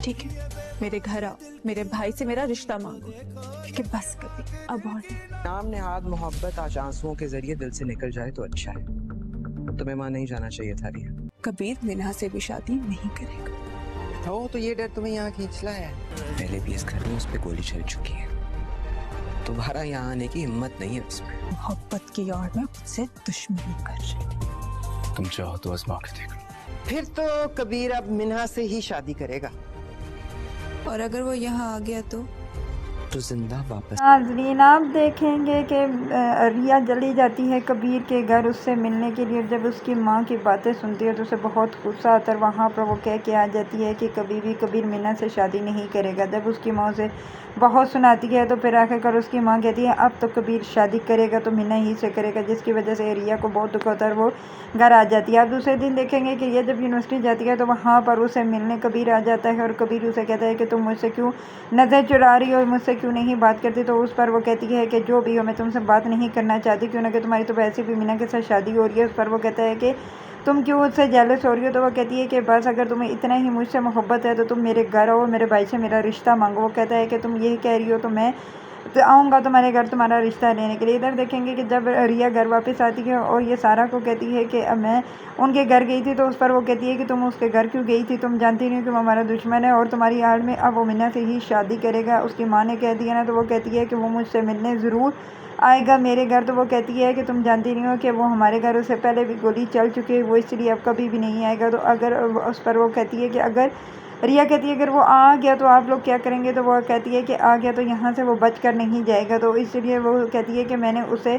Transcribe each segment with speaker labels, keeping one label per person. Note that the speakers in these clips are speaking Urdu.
Speaker 1: ٹھیک ہے، میرے گھر آؤ، میرے بھائی سے میرا رشتہ مانگو، کہ بس کبھی اب اور نہیں۔
Speaker 2: نام نہاد محبت آج آنسوؤں کے ذریعے دل سے نکل جائے تو اچھا ہے۔ تمہیں وہاں نہیں جانا چاہیے تھا ریا۔
Speaker 1: کبیر منہا سے بھی شادی نہیں کرے گا۔
Speaker 2: ہو تو یہ ڈر تمہیں یہاں کھینچ لایا ہے۔ پہلے بھی اس گھر میں اس پہ گولی چل چکی ہے، تمہارا یہاں آنے کی ہمت نہیں ہے اس میں۔
Speaker 1: محبت کی آڑ میں خود سے دشمنی کر رہی ہوں۔
Speaker 3: تم چاہو تو آزما کے دیکھ لو۔
Speaker 2: پھر تو کبیر اب منہا سے ہی شادی کرے گا۔
Speaker 1: اور اگر وہ یہاں آ گیا
Speaker 2: تو زندہ واپس۔
Speaker 4: ناظرین آپ دیکھیں گے کہ ریا چلی جاتی ہے کبیر کے گھر اس سے ملنے کے لیے۔ جب اس کی ماں کی باتیں سنتی ہے تو اسے بہت غصہ آتا ہے، وہاں پر وہ کہہ کے آ جاتی ہے کہ کبھی بھی کبیر منہا سے شادی نہیں کرے گا۔ جب اس کی ماں اسے بہت سناتی ہے تو پھر آخر کر اس کی ماں کہتی ہے اب تو کبیر شادی کرے گا تو منہا ہی سے کرے گا، جس کی وجہ سے ریا کو بہت دکھ ہوتا ہے اور وہ گھر آ جاتی ہے۔ اب دوسرے دن دیکھیں گے کہ ریا جب یونیورسٹی جاتی ہے تو وہاں پر اسے ملنے کبیر آ جاتا ہے اور کبیر اسے کہتا ہے کہ تم مجھ سے کیوں نظر چرا رہی ہو اور مجھ سے کیوں نہیں بات کرتی، تو اس پر وہ کہتی ہے کہ جو بھی ہو میں تم سے بات نہیں کرنا چاہتی، کیوں نہ کہ تمہاری تو ویسے بھی منہا کے ساتھ شادی ہو رہی ہے۔ اس پر وہ کہتا ہے کہ تم کیوں اس سے جیلس ہو رہی ہو، تو وہ کہتی ہے کہ بس اگر تمہیں اتنا ہی مجھ سے محبت ہے تو تم میرے گھر آؤ، میرے بھائی سے میرا رشتہ مانگو۔ وہ کہتا ہے کہ تم یہی کہہ رہی ہو تو میں آؤں گا تمہارے گھر تمہارا رشتہ لینے کے لیے۔ ادھر دیکھیں گے کہ جب ریا گھر واپس آتی ہے اور یہ سارا کو کہتی ہے کہ میں ان کے گھر گئی تھی، تو اس پر وہ کہتی ہے کہ تم اس کے گھر کیوں گئی تھی، تم جانتی نہیں کہ وہ ہمارا دشمن ہے اور تمہاری آڑ میں اب وہ منہا سے ہی شادی کرے گا۔ اس کی ماں نے کہہ دیا نا، تو وہ کہتی ہے کہ وہ مجھ سے ملنے ضرور آئے گا میرے گھر۔ تو وہ کہتی ہے کہ تم جانتی نہیں ہو کہ وہ ہمارے گھر سے پہلے بھی گولی چل چکی ہے، وہ اس لیے اب کبھی بھی نہیں آئے گا۔ تو اگر اس پر وہ کہتی ہے کہ اگر ریا کہتی ہے اگر وہ آ گیا تو آپ لوگ کیا کریں گے، تو وہ کہتی ہے کہ آ گیا تو یہاں سے وہ بچ کر نہیں جائے گا۔ تو اس لیے وہ کہتی ہے کہ میں نے اسے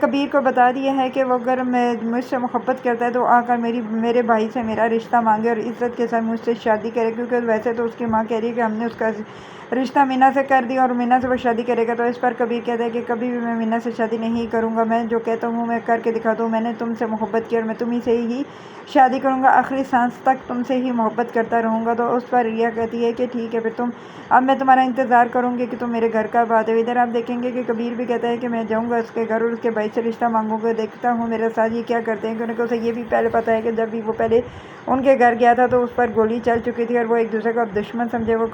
Speaker 4: کبیر کو بتا دیا ہے کہ وہ اگر مجھ سے محبت کرتا ہے تو آ کر میرے بھائی سے میرا رشتہ مانگے اور عزت کے ساتھ مجھ سے شادی کرے، کیونکہ ویسے تو اس کی ماں کہہ رہی ہے کہ ہم نے اس کا رشتہ منہا سے کر دیا اور منہا سے وہ شادی کرے گا۔ تو اس پر کبیر کہتا ہے کہ کبھی بھی میں منہا سے شادی نہیں کروں گا، میں جو کہتا ہوں میں کر کے دکھاتا ہوں، میں نے تم سے محبت کی اور میں تمہیں سے ہی شادی کروں گا، آخری سانس تک تم سے ہی محبت کرتا رہوں گا۔ تو اس پر ریا کہتی ہے کہ ٹھیک ہے پھر اب میں تمہارا انتظار کروں گی کہ تم میرے گھر کب آتے ہو۔ ادھر آپ دیکھیں گے کہ کبیر بھی کہتا ہے کہ میں جاؤں گا اس کے گھر اور اس کے بھائی سے رشتہ مانگوں گا، دیکھتا ہوں میرے ساتھ یہ کیا کرتے ہیں، کیونکہ اسے یہ بھی پہلے پتہ ہے کہ جب بھی وہ پہلے ان کے گھر گیا تھا تو اس پر گولی چل چکی تھی اور وہ ایک دوسرے کو اب دشمن سمجھے، وہ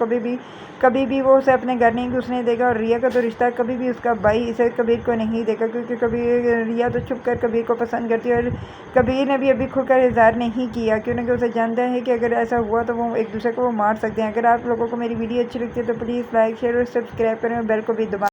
Speaker 4: کبھی بھی وہ اسے اپنے گھر نہیں گھسنے دے گا۔ اور ریا کا تو رشتہ کبھی بھی اس کا بھائی اسے کبیر کو نہیں دے گا، کیونکہ کبھی ریا تو چھپ کر کبیر کو پسند کرتی ہے اور کبیر نے بھی ابھی کھل کر اظہار نہیں کیا، کیونکہ اسے جانتا ہے کہ اگر ایسا ہوا تو وہ ایک دوسرے کو مار سکتے ہیں۔ اگر آپ لوگوں کو میری ویڈیو اچھی لگتی ہے تو پلیز لائک شیئر اور سبسکرائب کریں اور بیل کو بھی دبائیں۔